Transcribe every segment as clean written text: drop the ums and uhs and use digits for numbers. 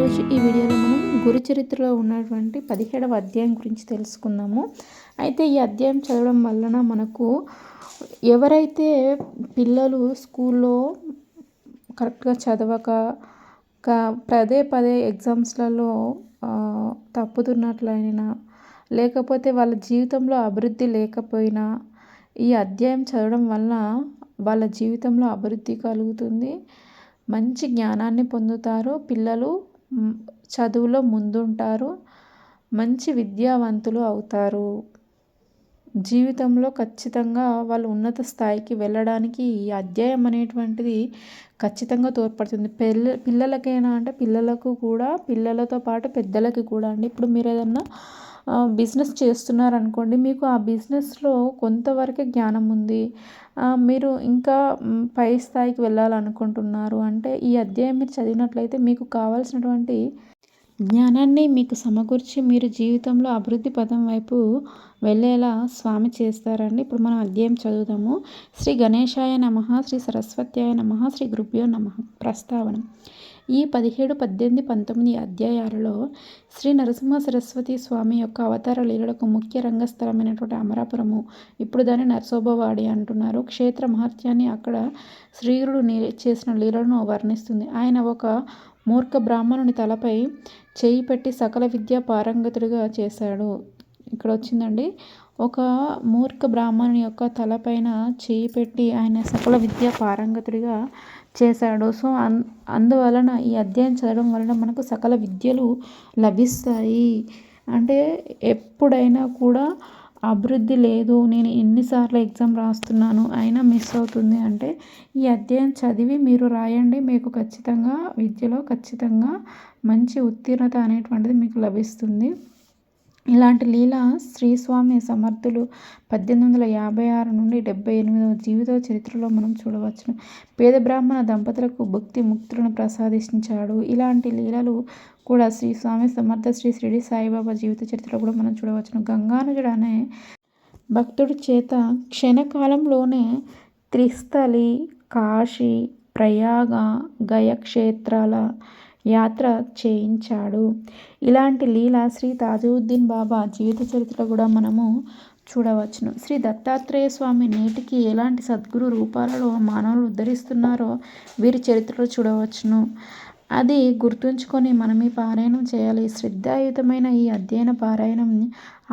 ఈరోజు ఈ వీడియోలో మనం గురుచరిత్రలో ఉన్నటువంటి 17వ అధ్యాయం గురించి తెలుసుకుందాము. అయితే ఈ అధ్యాయం చదవడం వలన మనకు ఎవరైతే పిల్లలు స్కూల్లో కరెక్ట్గా చదవక పదే పదే ఎగ్జామ్స్లలో తప్పుతున్నట్లయినా, లేకపోతే వాళ్ళ జీవితంలో అభివృద్ధి లేకపోయినా ఈ అధ్యాయం చదవడం వల్ల వాళ్ళ జీవితంలో అభివృద్ధి కలుగుతుంది. మంచి జ్ఞానాన్ని పొందుతారు. పిల్లలు చదువులో ముందుంటారు. మంచి విద్యావంతులు అవుతారు. జీవితంలో ఖచ్చితంగా వాళ్ళు ఉన్నత స్థాయికి వెళ్ళడానికి ఈ అధ్యాయం అనేటువంటిది ఖచ్చితంగా తోడ్పడుతుంది. పిల్లలకైనా అంటే పిల్లలకు కూడా, పిల్లలతో పాటు పెద్దలకి కూడా అండి. ఇప్పుడు మీరు ఏదన్నా బిజినెస్ చేస్తున్నారనుకోండి, మీకు ఆ బిజినెస్లో కొంతవరకే జ్ఞానం ఉంది, మీరు ఇంకా పై స్థాయికి వెళ్ళాలనుకుంటున్నారు అంటే ఈ అధ్యాయం మీరు చదివినట్లయితే మీకు కావాల్సినటువంటి జ్ఞానాన్ని మీకు సమకూర్చి మీరు జీవితంలో అభివృద్ధి పదం వైపు వెళ్ళేలా స్వామి చేస్తారండి. ఇప్పుడు మనం అధ్యాయం చదువుదాము. శ్రీ గణేశాయ నమః, శ్రీ సరస్వత్యాయ నమః, శ్రీ గురుభ్యో నమః. ప్రస్తావన: ఈ 17, 18, 19 అధ్యాయాలలో శ్రీ నరసింహ సరస్వతి స్వామి యొక్క అవతార లీలలకు ముఖ్య రంగస్థలమైనటువంటి అమరాపురము, ఇప్పుడు దాన్ని నరసోబవాడి అంటున్నారు, క్షేత్ర మహత్యాన్ని, అక్కడ శ్రీగురుడు చేసిన లీలను వర్ణిస్తుంది. ఆయన ఒక మూర్ఖ బ్రాహ్మణుని తలపై చేయి పెట్టి సకల విద్యా పారంగతుడిగా చేశాడు. ఇక్కడ వచ్చిందండి, ఒక మూర్ఖ బ్రాహ్మణుని యొక్క తలపైన చేయి పెట్టి ఆయన సకల విద్యా పారంగతుడిగా చేశాడు. సో అందువలన ఈ అధ్యాయం చదవడం వలన మనకు సకల విద్యలు లభిస్తాయి. అంటే ఎప్పుడైనా కూడా అభివృద్ధి లేదు, నేను ఎన్నిసార్లు ఎగ్జామ్ రాస్తున్నాను అయినా మిస్ అవుతుంది అంటే ఈ అధ్యాయం చదివి మీరు రాయండి. మీకు ఖచ్చితంగా విద్యలో ఖచ్చితంగా మంచి ఉత్తీర్ణత అనేటువంటిది మీకు లభిస్తుంది. ఇలాంటి లీల శ్రీస్వామి సమర్థులు 1856 నుండి 78వ జీవిత చరిత్రలో మనం చూడవచ్చును. పేద బ్రాహ్మణ దంపతులకు భక్తి ముక్తులను ప్రసాదించాడు. ఇలాంటి లీలలు కూడా శ్రీస్వామి సమర్థ శ్రీ షిరిడి సాయిబాబా జీవిత చరిత్రలో కూడా మనం చూడవచ్చును. గంగానుజుడు అనే భక్తుడి చేత క్షణకాలంలోనే త్రిస్థలి, కాశీ, ప్రయాగ, గయ క్షేత్రాల యాత్ర చేయించాడు. ఇలాంటి లీల శ్రీ తాజుద్దీన్ బాబా జీవిత చరిత్ర కూడా మనము చూడవచ్చును. శ్రీ దత్తాత్రేయ స్వామి నేటికి ఎలాంటి సద్గురు రూపాలలో మానవులు ఉద్ధరిస్తున్నారో వీరి చరిత్రలో చూడవచ్చును. అది గుర్తుంచుకొని మనం ఈ పారాయణం చేయాలి. శ్రద్ధాయుతమైన ఈ అధ్యయన పారాయణం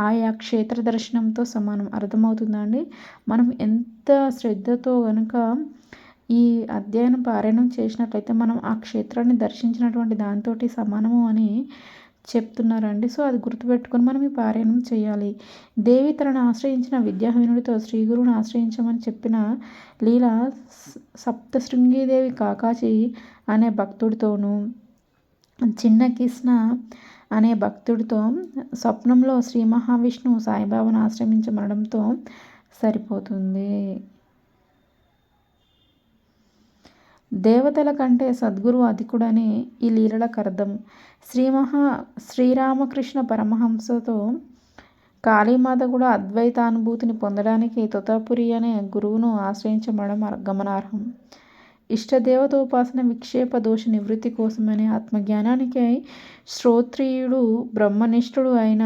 ఆయా క్షేత్ర దర్శనంతో సమానం. అర్థమవుతుందా అండి? మనం ఎంత శ్రద్ధతో కనుక ఈ అధ్యయనం పారాయణం చేసినట్లయితే మనం ఆ క్షేత్రాన్ని దర్శించినటువంటి దాంతో సమానము అని చెప్తున్నారండి. సో అది గుర్తుపెట్టుకొని మనం ఈ పారాయణం చేయాలి. దేవి తనను ఆశ్రయించిన విద్యాహీనుడితో శ్రీగురువును ఆశ్రయించమని చెప్పిన లీల సప్తశృంగీదేవి కాకాచి అనే భక్తుడితోనూ, చిన్న కృష్ణ అనే భక్తుడితో స్వప్నంలో శ్రీ మహావిష్ణువు సాయిబాబాను ఆశ్రయించమనడంతో సరిపోతుంది. దేవతల కంటే సద్గురు అధికుడని ఈ లీలలకు అర్థం. శ్రీరామకృష్ణ పరమహంసతో కాళీమాత కూడా అద్వైతానుభూతిని పొందడానికి తొతాపురి అనే గురువును ఆశ్రయించమడం గమనార్హం. ఇష్టదేవతోపాసన విక్షేప దోష నివృత్తి కోసమని ఆత్మజ్ఞానానికై శ్రోత్రియుడు బ్రహ్మనిష్ఠుడు అయిన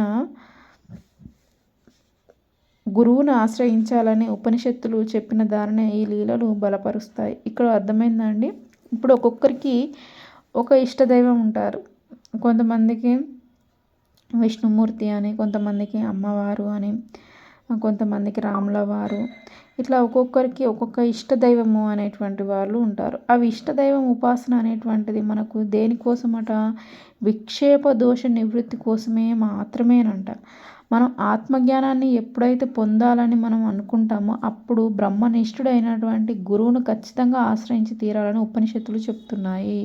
గురువును ఆశ్రయించాలని ఉపనిషత్తులు చెప్పిన దారినే ఈ లీలలు బలపరుస్తాయి. ఇక్కడ అర్థమైందండి. ఇప్పుడు ఒక్కొక్కరికి ఒక ఇష్టదైవం ఉంటారు. కొంతమందికి విష్ణుమూర్తి అని, కొంతమందికి అమ్మవారు అని, కొంతమందికి రాముల వారు, ఇట్లా ఒక్కొక్కరికి ఒక్కొక్క ఇష్టదైవము అనేటువంటి వాళ్ళు ఉంటారు. అవి ఇష్టదైవం ఉపాసన అనేటువంటిది మనకు దేనికోసమట? విక్షేప దోష నివృత్తి కోసమే మాత్రమేనంట. మనం ఆత్మజ్ఞానాన్ని ఎప్పుడైతే పొందాలని మనం అనుకుంటామో అప్పుడు బ్రహ్మనిష్ఠుడైనటువంటి గురువును ఖచ్చితంగా ఆశ్రయించి తీరాలని ఉపనిషత్తులు చెప్తున్నాయి.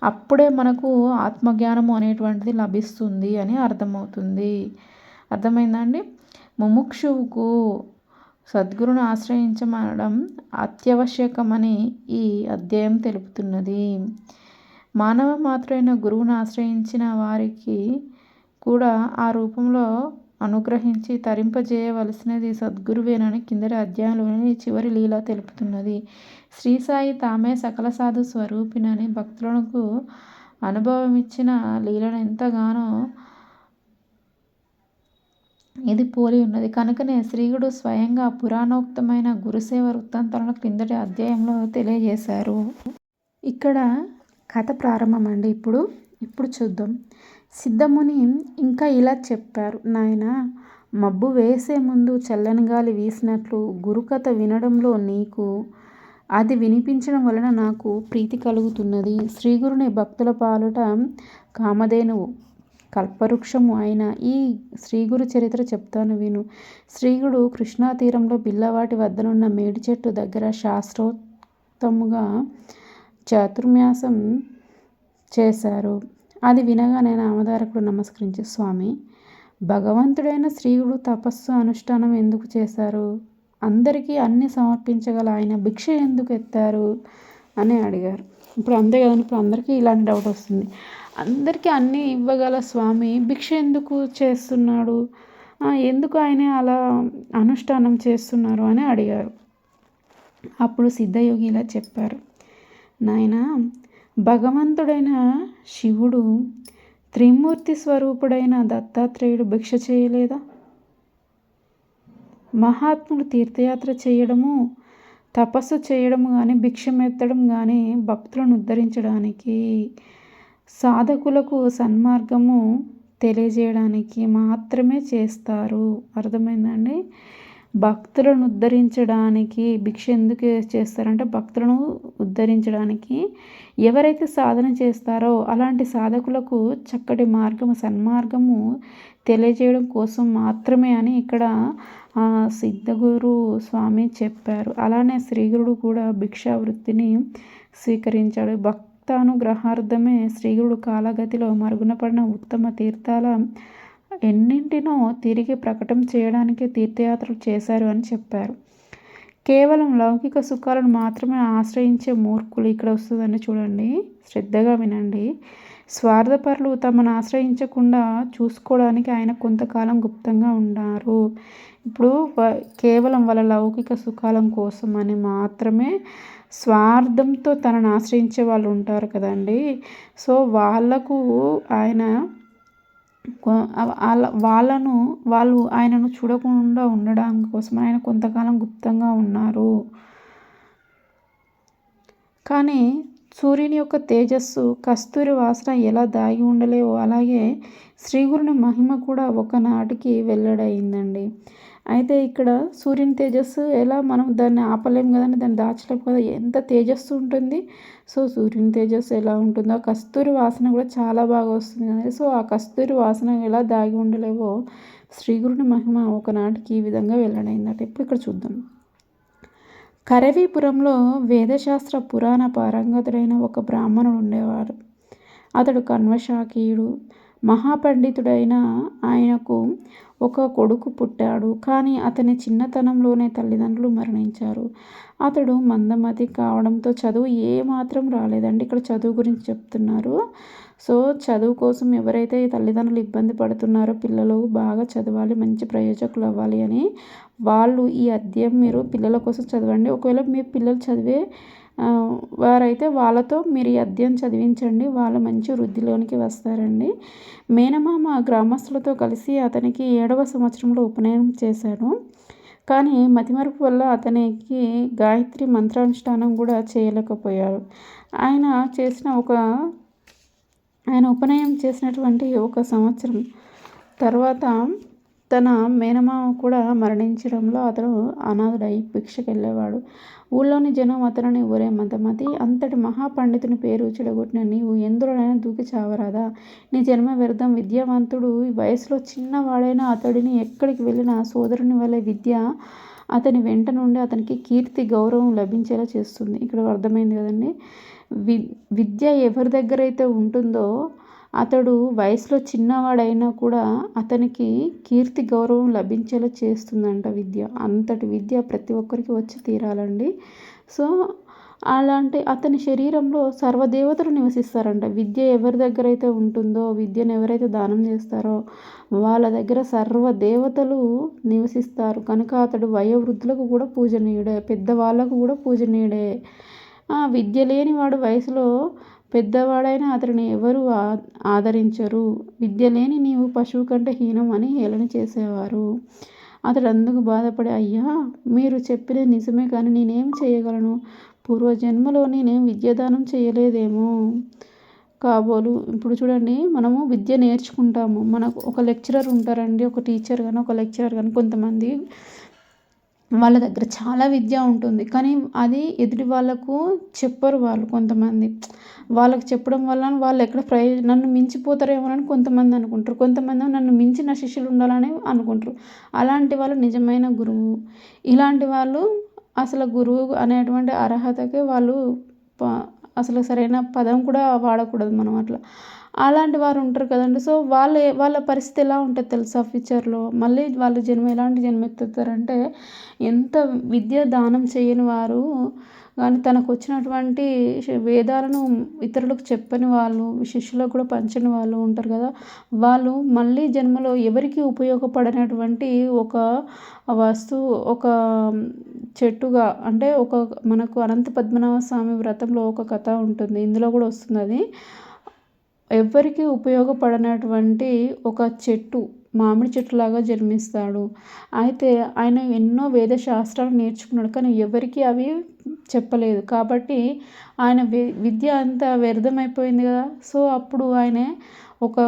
అప్పుడే మనకు ఆత్మజ్ఞానము అనేటువంటిది లభిస్తుంది అని అర్థమవుతుంది. అర్థమైందండి? ముముక్షువుకు సద్గురును ఆశ్రయించమనడం అత్యవశ్యకమని ఈ అధ్యాయం తెలుపుతున్నది. మానవ మాత్రుడైన గురువును ఆశ్రయించిన వారికి కూడా ఆ రూపంలో అనుగ్రహించి తరింపజేయవలసినది సద్గురువేనని కిందటి అధ్యాయంలోని చివరి లీల తెలుపుతున్నది. శ్రీ సాయి తామే సకల సాధు స్వరూపిణని భక్తులకు అనుభవం ఇచ్చిన లీలను ఎంతగానో ఇది పోలి ఉన్నది. కనుకనే శ్రీగుడు స్వయంగా పురాణోక్తమైన గురుసేవ వృత్తాంతాలను క్రిందటి అధ్యాయంలో తెలియజేశారు. ఇక్కడ కథ ప్రారంభం అండి. ఇప్పుడు చూద్దాం. సిద్ధముని ఇంకా ఇలా చెప్పారు. నాయనా, మబ్బు వేసే ముందు చల్లని గాలి వీసినట్లు గురుకథ వినడంలో నీకు అది వినిపించడం వలన నాకు ప్రీతి కలుగుతున్నది. శ్రీగురుని భక్తుల పాలుట కామధేనువు కల్పవృక్షము అయిన ఈ శ్రీగురు చరిత్ర చెప్తాను విను. శ్రీగుడు కృష్ణా తీరంలో బిల్లవాటి వద్దనున్న మేడి చెట్టు దగ్గర శాస్త్రోక్తముగా చాతుర్మాసం చేశారు. అది వినగానే నామధారకుడు నమస్కరించి, స్వామి, భగవంతుడైన శ్రీగుడు తపస్సు అనుష్ఠానం ఎందుకు చేశారు? అందరికీ అన్ని సమర్పించగల ఆయన భిక్ష ఎందుకు ఎత్తారు అని అడిగారు. ఇప్పుడు అంతే కదండి, ఇప్పుడు అందరికీ ఇలాంటి డౌట్ వస్తుంది. అందరికీ అన్నీ ఇవ్వగల స్వామి భిక్ష ఎందుకు చేస్తున్నాడు, ఎందుకు ఆయన అలా అనుష్ఠానం చేస్తున్నారు అని అడిగారు. అప్పుడు సిద్ధయోగి ఇలా చెప్పారు. నాయనా, భగవంతుడైన శివుడు త్రిమూర్తి స్వరూపుడైన దత్తాత్రేయుడు భిక్ష చేయలేదా? మహాత్ములు తీర్థయాత్ర చేయడము, తపస్సు చేయడము కానీ, భిక్షమెత్తడం కానీ భక్తులను ఉద్ధరించడానికి, సాధకులకు సన్మార్గము తెలియజేయడానికి మాత్రమే చేస్తారు. అర్థమైందండి? భక్తులను ఉద్ధరించడానికి భిక్ష ఎందుకు చేస్తారంటే భక్తులను ఉద్ధరించడానికి. ఎవరైతే సాధన చేస్తారో అలాంటి సాధకులకు చక్కటి మార్గము, సన్మార్గము తెలియజేయడం కోసం మాత్రమే అని ఇక్కడ సిద్ధగురు స్వామి చెప్పారు. అలానే శ్రీగురుడు కూడా భిక్షావృత్తిని స్వీకరించాడు. భక్తానుగ్రహార్థమే శ్రీగురుడు కాలగతిలో మరుగున పడిన ఉత్తమ తీర్థాల ఎన్నింటినో తిరిగి ప్రకటన చేయడానికి తీర్థయాత్రలు చేశారు అని చెప్పారు. కేవలం లౌకిక సుఖాలను మాత్రమే ఆశ్రయించే మూర్ఖులు, ఇక్కడ వస్తుందని చూడండి, శ్రద్ధగా వినండి. స్వార్థపరులు తమను ఆశ్రయించకుండా చూసుకోవడానికి ఆయన కొంతకాలం గుప్తంగా ఉన్నారు. ఇప్పుడు కేవలం వాళ్ళ లౌకిక సుఖాల కోసం అని మాత్రమే స్వార్థంతో తనను ఆశ్రయించే వాళ్ళు ఉంటారు కదండి. సో వాళ్ళకు ఆయన వాళ్ళు ఆయనను చూడకుండా ఉండడం కోసం ఆయన కొంతకాలం గుప్తంగా ఉన్నారు. కానీ సూర్యుని యొక్క తేజస్సు, కస్తూరి వాసన ఎలా దాగి ఉండలేవో అలాగే శ్రీగురుని మహిమ కూడా ఒకనాటికి వెల్లడైందండి. అయితే ఇక్కడ సూర్యుని తేజస్సు ఎలా, మనం దాన్ని ఆపలేం కదండి, దాన్ని దాచలేము కదా, ఎంత తేజస్సు ఉంటుంది. సో సూర్యుని తేజస్సు ఎలా ఉంటుందో కస్తూరి వాసన కూడా చాలా బాగా వస్తుంది కదండి. సో ఆ కస్తూరి వాసన ఎలా దాగి ఉండలేవో శ్రీగురుని మహిమ ఒకనాటికి ఈ విధంగా వెల్లడైందట. ఇప్పుడు ఇక్కడ చూద్దాం. కరవీపురంలో వేదశాస్త్ర పురాణ పారంగతుడైన ఒక బ్రాహ్మణుడు ఉండేవాడు. అతడు కన్వశాఖీయుడు, మహాపండితుడైన ఆయనకు ఒక కొడుకు పుట్టాడు. కానీ అతని చిన్నతనంలోనే తల్లిదండ్రులు మరణించారు. అతడు మందమతి కావడంతో చదువు ఏమాత్రం రాలేదండి. ఇక్కడ చదువు గురించి చెప్తున్నారు. సో చదువు కోసం ఎవరైతే తల్లిదండ్రులు ఇబ్బంది పడుతున్నారో, పిల్లలు బాగా చదవాలి, మంచి ప్రయోజకులు అవ్వాలి అని వాళ్ళు ఈ అధ్యాయం మీరు పిల్లల కోసం చదవండి. ఒకవేళ మీ పిల్లలు చదివే వారైతే వాళ్ళతో మీరు ఈ అధ్యాయం చదివించండి, వాళ్ళు మంచి వృద్ధిలోనికి వస్తారండి. మేనమామ గ్రామస్తులతో కలిసి అతనికి 7వ సంవత్సరంలో ఉపనయనం చేశాడు. కానీ మతిమరుపు వల్ల అతనికి గాయత్రి మంత్రానుష్ఠానం కూడా చేయలేకపోయాడు. ఆయన ఉపనయనం చేసినటువంటి 1 సంవత్సరం తర్వాత తన మేనమామ కూడా మరణించడంలో అతడు అనాథుడై భిక్షకు వెళ్ళేవాడు. ఊళ్ళోని జనం అతనిని, ఒరే మందమతి, అంతటి మహాపండితుని పేరు చెడగొట్టిన నీవు ఎందులోనైనా దూకి చావరాదా? నీ జన్మ వ్యర్థం. విద్యావంతుడు వయసులో చిన్నవాడైనా అతడిని ఎక్కడికి వెళ్ళినా సోదరుని వలె విద్య అతని వెంట నుండి అతనికి కీర్తి, గౌరవం లభించేలా చేస్తుంది. ఇక్కడ అర్థమైంది కదండి. విద్య ఎవరి దగ్గర అయితే ఉంటుందో అతడు వయసులో చిన్నవాడైనా కూడా అతనికి కీర్తి, గౌరవం లభించేలా చేస్తుందంట విద్య. అంతటి విద్య ప్రతి ఒక్కరికి వచ్చి తీరాలండి. సో అలాంటి అతని శరీరంలో సర్వదేవతలు నివసిస్తారంట. విద్య ఎవరి దగ్గర అయితే ఉంటుందో, విద్యను ఎవరైతే దానం చేస్తారో వాళ్ళ దగ్గర సర్వదేవతలు నివసిస్తారు. కనుక అతడు వయోవృద్ధులకు కూడా పూజనీయుడే, పెద్దవాళ్ళకు కూడా పూజనీయుడే. విద్య లేని వాడు వయసులో పెద్దవాడైన అతడిని ఎవరు ఆదరించరు. విద్య లేని నీవు పశువు కంటే హీనం అని హేళన చేసేవారు. అతడు అందుకు బాధపడి, అయ్యా, మీరు చెప్పినది నిజమే, కానీ నేనేం చేయగలను? పూర్వజన్మలో నేను విద్యాదానం చేయలేదేమో కాబోలు. ఇప్పుడు చూడండి, మనము విద్య నేర్చుకుంటాము. మనకు ఒక లెక్చరర్ ఉంటారండి, ఒక టీచర్ కానీ ఒక లెక్చరర్ కానీ. కొంతమంది వాళ్ళ దగ్గర చాలా విద్య ఉంటుంది, కానీ అది ఎదుటి వాళ్ళకు చెప్పరు. వాళ్ళు కొంతమంది వాళ్ళకి చెప్పడం వల్ల వాళ్ళు ఎక్కడ నన్ను మించిపోతారేమోనని కొంతమంది అనుకుంటారు. కొంతమంది నన్ను మించి నా శిష్యులు ఉండాలని అనుకుంటారు. అలాంటి వాళ్ళు నిజమైన గురువు. ఇలాంటి వాళ్ళు అసలు గురువు అనేటువంటి అర్హతకి వాళ్ళు అసలు సరైన పదం కూడా వాడకూడదు మనం అట్లా. అలాంటి వారు ఉంటారు కదండి. సో వాళ్ళ పరిస్థితి ఎలా ఉంటుంది తెలుసా ఫ్యూచర్లో? మళ్ళీ వాళ్ళ జన్మ ఎలాంటి జన్మ ఎత్తుతారంటే, ఎంత విద్య దానం చేయని వారు కానీ తనకు వచ్చినటువంటి వేదాలను ఇతరులకు చెప్పని వాళ్ళు, శిష్యులకు కూడా పంచని వాళ్ళు ఉంటారు కదా. వాళ్ళు మళ్ళీ జన్మలో ఎవరికి ఉపయోగపడనటువంటి ఒక వస్తువు, ఒక చెట్టుగా, అంటే మనకు అనంత పద్మనాభ స్వామి వ్రతంలో ఒక కథ ఉంటుంది, ఇందులో కూడా వస్తుంది అది. ఎవ్వరికి ఉపయోగపడనటువంటి ఒక చెట్టు, మామిడి చెట్టులాగా జన్మిస్తాడు. అయితే ఆయన ఎన్నో వేద శాస్త్రాలు నేర్చుకున్నాడు, కానీ ఎవరికి అవి చెప్పలేదు. కాబట్టి ఆయన విద్య అంతా వ్యర్థమైపోయింది కదా. సో అప్పుడు ఆయన ఒక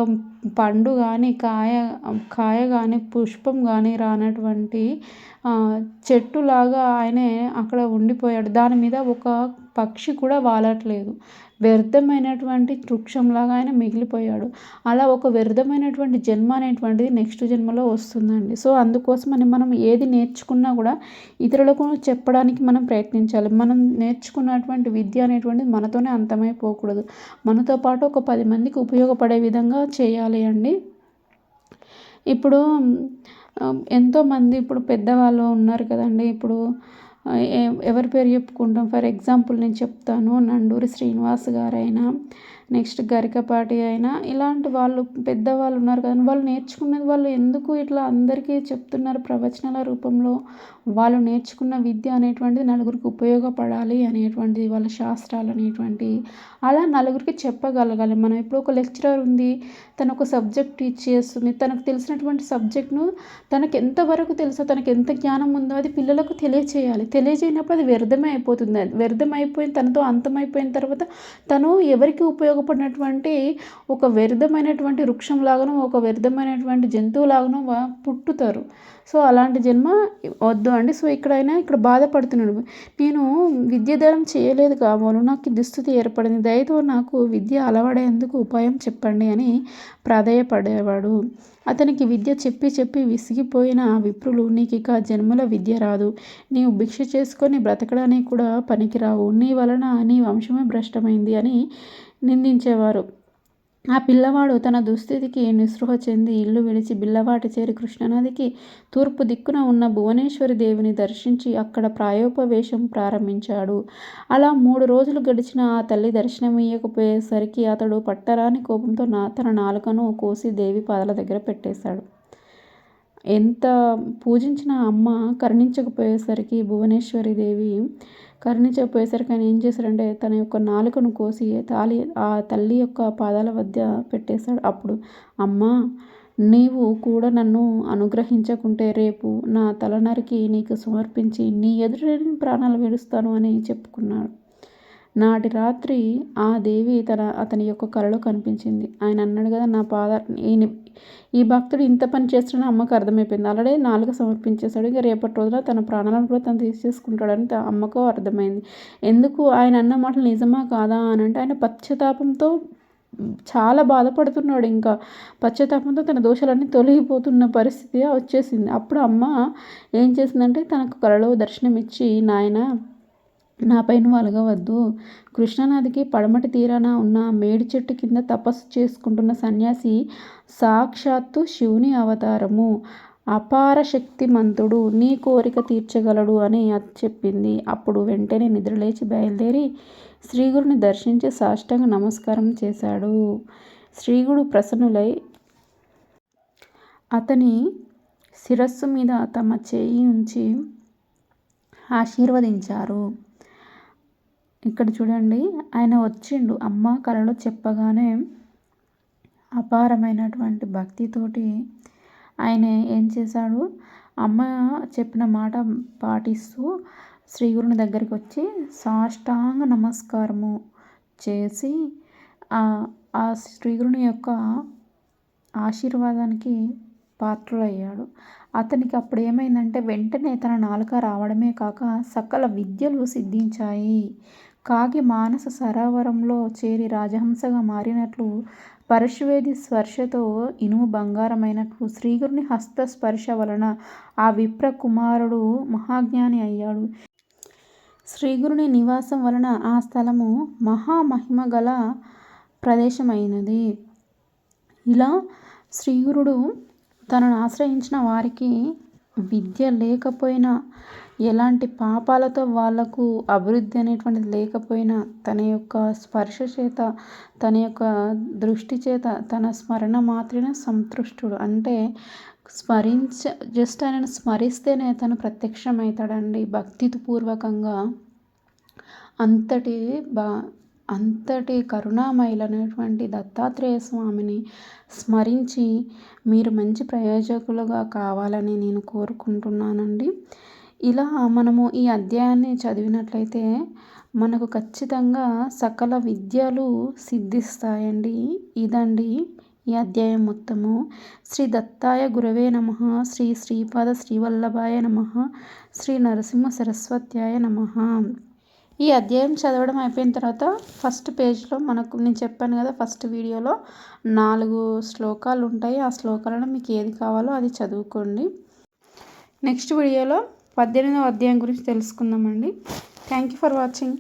పండు కానీ కాయ కానీ పుష్పం కానీ రానటువంటి చెట్టులాగా ఆయనే అక్కడ ఉండిపోయాడు. దాని మీద ఒక పక్షి కూడా వాలట్లేదు. వ్యర్థమైనటువంటి వృక్షంలాగా ఆయన మిగిలిపోయాడు. అలా ఒక వ్యర్థమైనటువంటి జన్మ అనేటువంటిది నెక్స్ట్ జన్మలో వస్తుందండి. సో అందుకోసమని మనం ఏది నేర్చుకున్నా కూడా ఇతరులకు చెప్పడానికి మనం ప్రయత్నించాలి. మనం నేర్చుకున్నటువంటి విద్య అనేటువంటిది మనతోనే అంతమైపోకూడదు. మనతో పాటు ఒక 10 మందికి ఉపయోగపడే విధంగా చేయాలి అండి. ఇప్పుడు ఎంతోమంది ఇప్పుడు పెద్దవాళ్ళు ఉన్నారు కదండి. ఇప్పుడు ఎవరి పేరు చెప్పుకుంటాం? ఫర్ ఎగ్జాంపుల్ నేను చెప్తాను. నండూరి శ్రీనివాస్ గారైనా, నెక్స్ట్ గరికపాటి అయినా, ఇలాంటి వాళ్ళు పెద్దవాళ్ళు ఉన్నారు కదండి. వాళ్ళు నేర్చుకున్నది వాళ్ళు ఎందుకు ఇట్లా అందరికీ చెప్తున్నారు ప్రవచనాల రూపంలో? వాళ్ళు నేర్చుకున్న విద్య అనేటువంటిది నలుగురికి ఉపయోగపడాలి అనేటువంటిది, వాళ్ళ శాస్త్రాలు అనేటువంటివి అలా నలుగురికి చెప్పగలగాలి. మనం ఇప్పుడు ఒక లెక్చరర్ ఉంది, తను ఒక సబ్జెక్ట్ టీచ్ చేస్తుంది. తనకు తెలిసినటువంటి సబ్జెక్ట్ను తనకు ఎంతవరకు తెలుసో, తనకు ఎంత జ్ఞానం ఉందో అది పిల్లలకు తెలియచేయాలి. తెలియజేయనప్పుడు అది వ్యర్థమే అయిపోతుంది. అది వ్యర్థమైపోయిన తనతో అంతమైపోయిన తర్వాత తను ఎవరికి ఉపయోగపడినటువంటి ఒక వ్యర్థమైనటువంటి వృక్షంలాగానో, ఒక వ్యర్థమైనటువంటి జంతువులాగానో పుట్టుతారు. సో అలాంటి జన్మ వద్దు అండి. సో ఇక్కడ బాధపడుతున్నాడు, నేను విద్యాదానం చేయలేదు కాబోలు నాకు ఈ దుస్థితి ఏర్పడింది, దయతో నాకు విద్య అలవడేందుకు ఉపాయం చెప్పండి అని ప్రాధేయపడేవాడు. అతనికి విద్య చెప్పి చెప్పి విసిగిపోయిన ఆ విప్రులు, నీకు ఇక జన్మలో విద్య రాదు, నీవు భిక్ష చేసుకొని బ్రతకడానికి కూడా పనికిరావు, నీ వలన నీ వంశమే భ్రష్టమైంది అని నిందించేవారు. ఆ పిల్లవాడు తన దుస్థితికి నిస్పృహ చెంది ఇల్లు విడిచి బిల్లవాటి చేరి కృష్ణానదికి తూర్పు దిక్కున ఉన్న భువనేశ్వరి దేవిని దర్శించి అక్కడ ప్రాయోపవేశం ప్రారంభించాడు. అలా 3 రోజులు గడిచిన ఆ తల్లి దర్శనమియ్యకపోయేసరికి అతడు పట్టరాని కోపంతో తన నాలుకను కోసి దేవి పాదాల దగ్గర పెట్టేశాడు. ఎంత పూజించిన అమ్మ కరుణించకపోయేసరికి, భువనేశ్వరి దేవి కరుణించకపోయేసరికి ఆయన ఏం చేశాడంటే తన యొక్క నాలుకను కోసి ఆ తల్లి యొక్క పాదాల వద్ద పెట్టేశాడు. అప్పుడు, అమ్మా, నీవు కూడా నన్ను అనుగ్రహించకుంటే రేపు నా తల నరికి నీకు సమర్పించి నీ ఎదుట ప్రాణాలు విడుస్తాను అని చెప్పుకున్నాడు. నాటి రాత్రి ఆ దేవి అతని యొక్క కలలో కనిపించింది. ఆయన అన్నాడు కదా, ఈ భక్తుడు ఇంత పని చేస్తున్న అమ్మకు అర్థమైపోయింది. ఆల్రెడీ నాలుక సమర్పించేశాడు, ఇక రేపటి రోజున తన ప్రాణాలను కూడా తను తీసేసుకుంటాడని అమ్మకు అర్థమైంది. ఎందుకు ఆయన అన్న మాటలు నిజమా కాదా అని అంటే, ఆయన పశ్చాత్తాపంతో చాలా బాధపడుతున్నాడు. ఇంకా పశ్చాత్తాపంతో తన దోషాలన్నీ తొలగిపోతున్న పరిస్థితి వచ్చేసింది. అప్పుడు అమ్మ ఏం చేసిందంటే తనకు కలలో దర్శనమిచ్చి, నాయన, నాపై నువ్వు అలగవద్దు, కృష్ణానదికి పడమటి తీరాన ఉన్న మేడి చెట్టు కింద తపస్సు చేసుకుంటున్న సన్యాసి సాక్షాత్తు శివుని అవతారము, అపార శక్తిమంతుడు, నీ కోరిక తీర్చగలడు అని చెప్పింది. అప్పుడు వెంటనే నిద్రలేచి బయలుదేరి శ్రీగురుని దర్శించి సాష్టాంగ నమస్కారం చేశాడు. శ్రీగురు ప్రసన్నులై అతని శిరస్సు మీద తమ చేయి ఉంచి ఆశీర్వదించారు. ఇక్కడ చూడండి, ఆయన వచ్చిండు. అమ్మ కలలో చెప్పగానే అపారమైనటువంటి భక్తితోటి ఆయన ఏం చేశాడు, అమ్మ చెప్పిన మాట పాటిస్తూ శ్రీగురుని దగ్గరికి వచ్చి సాష్టాంగ నమస్కారము చేసి ఆ శ్రీగురుని యొక్క ఆశీర్వాదానికి పాత్రుడయ్యాడు. అతనికి అప్పుడు ఏమైందంటే వెంటనే తన నాలుక రావడమే కాక సకల విద్యలు సిద్ధించాయి. కాకి మానస సరోవరంలో చేరి రాజహంసగా మారినట్లు, పరశువేది స్పర్శతో ఇనుము బంగారమైనట్లు శ్రీగురుని హస్త స్పర్శ వలన ఆ విప్ర కుమారుడు మహాజ్ఞాని అయ్యాడు. శ్రీగురుని నివాసం వలన ఆ స్థలము మహామహిమ గల ప్రదేశమైనది. ఇలా శ్రీగురుడు తనను ఆశ్రయించిన వారికి విద్య లేకపోయినా, ఎలాంటి పాపాలతో వాళ్లకు అభివృద్ధి అనేటువంటిది లేకపోయినా, తన యొక్క స్పర్శ చేత, తన యొక్క దృష్టి చేత, తన స్మరణ మాత్రమే సంతృష్టుడు. అంటే జస్ట్ ఆయనను స్మరిస్తేనే తను ప్రత్యక్షమవుతాడండి భక్తితో పూర్వకంగా. అంతటి కరుణామయులైనటువంటి దత్తాత్రేయ స్వామిని స్మరించి మీరు మంచి ప్రయోజకులుగా కావాలని నేను కోరుకుంటున్నానండి. ఇలా మనము ఈ అధ్యాయాన్ని చదివినట్లయితే మనకు ఖచ్చితంగా సకల విద్యలు సిద్ధిస్తాయండి. ఇదండి ఈ అధ్యాయం మొత్తము. శ్రీ దత్తాయ గురవే నమః. శ్రీ శ్రీపాద శ్రీవల్లభాయ నమః. శ్రీ నరసింహ సరస్వత్యాయ నమః. ఈ అధ్యాయం చదవడం అయిపోయిన తర్వాత ఫస్ట్ పేజ్లో నేను చెప్పాను కదా, ఫస్ట్ వీడియోలో 4 శ్లోకాలు ఉంటాయి. ఆ శ్లోకాలను మీకు ఏది కావాలో అది చదువుకోండి. నెక్స్ట్ వీడియోలో 18వ అధ్యాయం గురించి తెలుసుకుందామండి. Thank you for watching.